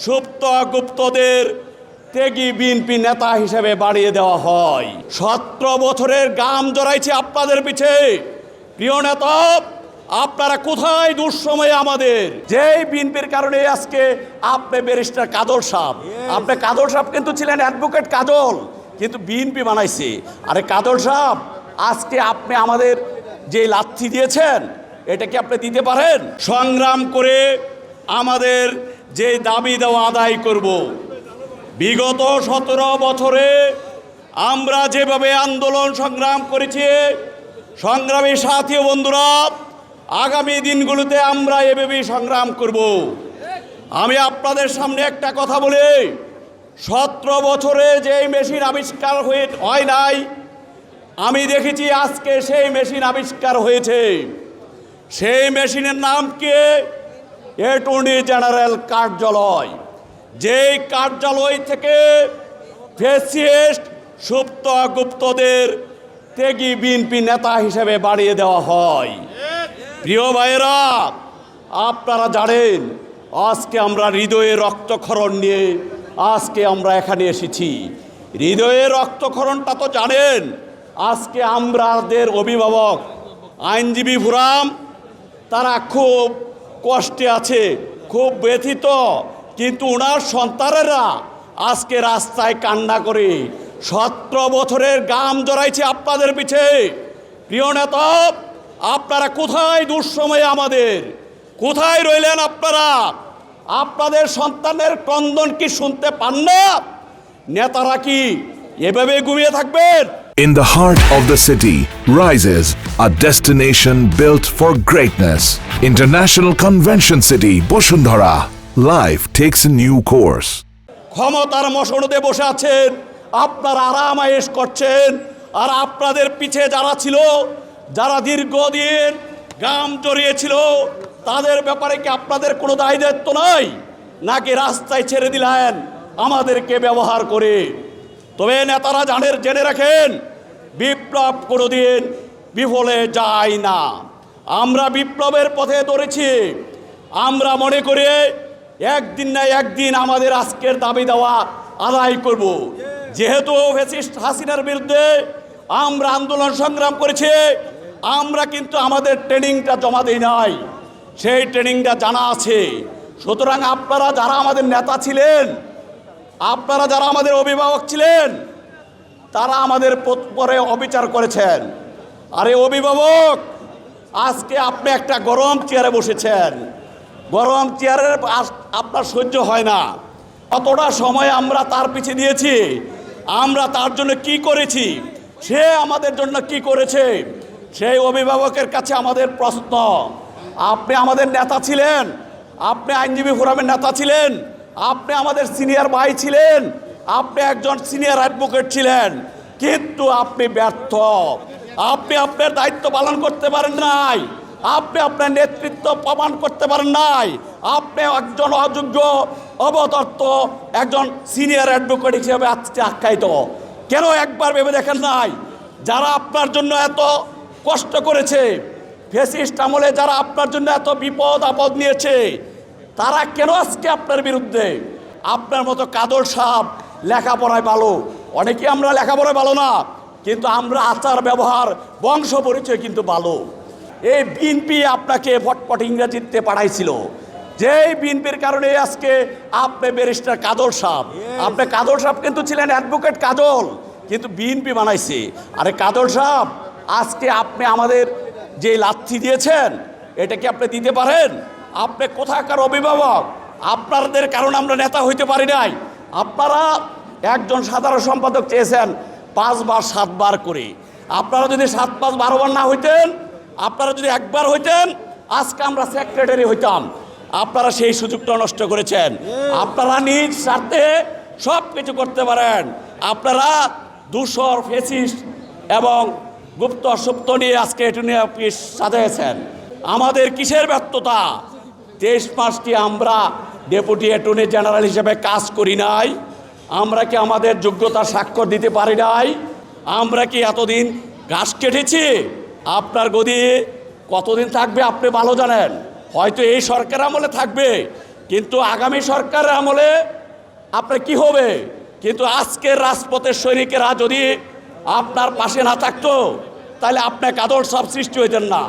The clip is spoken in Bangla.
সুপ্ত গুপ্তদের ত্যাগী বিএনপি নেতা হিসেবে বাড়িয়ে দেওয়া হয়। 17 বছরের গাম জড়াইছে আপনাদের পিছে। প্রিয় নেতা, আপনারা কোথায় দুঃসময়ে আমাদের? যেই বিএনপির কারণে আজকে আপনি ব্যারিস্টার কাজল সাহেব, আপনি কাজল সাহেব কিন্তু ছিলেন অ্যাডভোকেট কাজল, কিন্তু বিএনপি বানাইছে। আরে কাজল সাহেব, আজকে আপনি আমাদের যে লাথি দিয়েছেন এটা কি আপনি দিতে পারেন? সংগ্রাম করে আমাদের যে দাবি দেওয়া আদায় করব। বিগত 17 বছরে আমরা যেভাবে আন্দোলন সংগ্রাম করেছি, সংগ্রামী সাথী ও বন্ধুরা, আগামী দিনগুলোতে আমরা এভাবেই সংগ্রাম করব। আমি আপনাদের সামনে একটা কথা বলি, 17 বছরে যেই মেশিন আবিষ্কার হয় নাই, আমি দেখেছি আজকে সেই মেশিন আবিষ্কার হয়েছে। সেই মেশিনের নাম কি? অ্যাটর্নি জেনারেল কার্যালয়। যেই কার্যালয় থেকে ফ্যাসিস্ট সুপ্ত গুপ্তদের ত্যাগী বিএনপি নেতা হিসেবে বাড়িয়ে দেওয়া হয়। প্রিয় ভাইয়েরা, আপনারা জানেন আজকে আমরা হৃদয়ে রক্তক্ষরণ নিয়ে আজকে আমরা এখানে এসেছি। হৃদয়ে রক্তক্ষরণটা তো জানেন, আজকে আমাদের অভিভাবক আইনজীবী ফুরাম তারা খুব কষ্টে আছে, খুব ব্যথিত, কিন্তু ওনার সন্তানেরা আজকে রাস্তায় কান্না করে। 17 বছরের গাম জড়াইছে আপনাদের পিছে। প্রিয় নেতা, আপনারা কোথায় দুঃসময়ে আমাদের? কোথায় রইলেন আপনারা? আপনাদের সন্তানের ক্রন্দন কি শুনতে পান না? নেতারা কি এভাবে ঘুমিয়ে থাকবেন? In the heart of the city rises a destination built for greatness. International Convention City, Bosundhara. Life takes a new course. ক্ষমতার মসনদে বসে আছেন, আপনারা আরাম আয়েশ করছেন, আর আপনাদের পিছে যারা ছিল, যারা দীর্ঘদিন গাম জড়িয়েছিল, তাদের ব্যাপারে কি আপনাদের কোনো দায় দায়িত্ব নাই? নাকি রাস্তায় ছেড়ে দিলেন আমাদেরকে ব্যবহার করে? তবে নেতারা জেনে রাখেন, বিপ্লব কোনোদিন বিফলে যায় না। আমরা বিপ্লবের পথে ধরেছি। আমরা মনে করি একদিন না একদিন আমাদের আজকের দাবি দেওয়া আদায় করব। যেহেতু ফ্যাসিস্ট হাসিনার বিরুদ্ধে আমরা আন্দোলন সংগ্রাম করেছি, আমরা কিন্তু আমাদের ট্রেনিংটা জমা দিই নাই, সেই ট্রেনিংটা জানা আছে। সুতরাং আপনারা যারা আমাদের নেতা ছিলেন, আপনারা যারা আমাদের অভিভাবক ছিলেন, তারা আমাদের পরে অবিচার করেছেন। আরে অভিভাবক, আজকে আপনি একটা গরম চেয়ারে বসেছেন, গরম চেয়ারের আপনার সহ্য হয় না। কতটা সময় আমরা তার পিছে দিয়েছি, আমরা তার জন্য কি করেছি, সে আমাদের জন্য কি করেছে, সেই অভিভাবকের কাছে আমাদের প্রশ্ন। আপনি আমাদের নেতা ছিলেন, আপনি আইনজীবী ফোরামের নেতা ছিলেন, আপনি আমাদের সিনিয়র ভাই ছিলেন, আপনি একজন সিনিয়র অ্যাডভোকেট ছিলেন, কিন্তু আপনি ব্যর্থ। আপনি আপনার দায়িত্ব পালন করতে পারেন নাই, আপনি আপনার নেতৃত্ব প্রমাণ করতে পারেন নাই। আপনি একজন অযোগ্য, অবতর্ত একজন সিনিয়র অ্যাডভোকেট হিসেবে আজকে আখ্যায়িত। কেন একবার ভেবে দেখেন নাই? যারা আপনার জন্য এত কষ্ট করেছে, ফ্যাসিস্ট আমলে যারা আপনার জন্য এত বিপদ আপদ নিয়েছে, তারা কেন আজকে আপনার বিরুদ্ধে? আপনার মতো কাজল সাহেব লেখাপড়ায় ভালো, অনেকে আমরা লেখাপড়ায় ভালো না, কিন্তু আমরা আচার ব্যবহার বংশ পরিচয় কিন্তু ভালো। এই বিএনপি আপনাকে ফটফট ইংরেজিতে পাঠাইছিল, যেই বিএনপির কারণে আজকে আপনি ব্যারিস্টার কাজল সাহেব, আপনি কাজল সাহেব কিন্তু ছিলেন অ্যাডভোকেট কাজল, কিন্তু বিএনপি বানাইছে। আরে কাজল সাহেব, আজকে আপনি আমাদের যে লাথি দিয়েছেন এটা কি আপনি দিতে পারেন? আপনি কোথাকার অভিভাবক? আপনাদের কারণে আমরা নেতা হইতে পারি নাই। আপনারা একজন সাধারণ সম্পাদক চেয়েছেন 5 বার 7 বার করে। আপনারা যদি 7, 5, 12 বার না হইতেন, আপনারা যদি একবার হইতেন, আজকে আমরা সেক্রেটারি হইতাম। আপনারা সেই সুযোগটা নষ্ট করেছেন। আপনারা নিজ স্বার্থে সব কিছু করতে পারেন। আপনারা দূষর, ফ্যাসিস্ট এবং গুপ্ত সুপ্ত নিয়ে আজকে অ্যাটর্নি অফিস সাজাইছেন। আমাদের কিসের ব্যর্থতা? 23 মাসটি আমরা ডেপুটি অ্যাটর্নি জেনারেল হিসেবে কাজ করি নাই? আমরা কি আমাদের যোগ্যতার স্বাক্ষর দিতে পারি নাই? আমরা কি এতদিন ঘাস কেটেছি? আপনার গদি কতদিন থাকবে আপনি ভালো জানেন। হয়তো এই সরকার আমলে থাকবে, কিন্তু আগামী সরকারের আমলে আপনার কি হবে? কিন্তু আজকের রাজপথের সৈনিকেরা যদি আপনার পাশে না থাকতো তাহলে আপনার কাদর সব সৃষ্টি হইতেন না।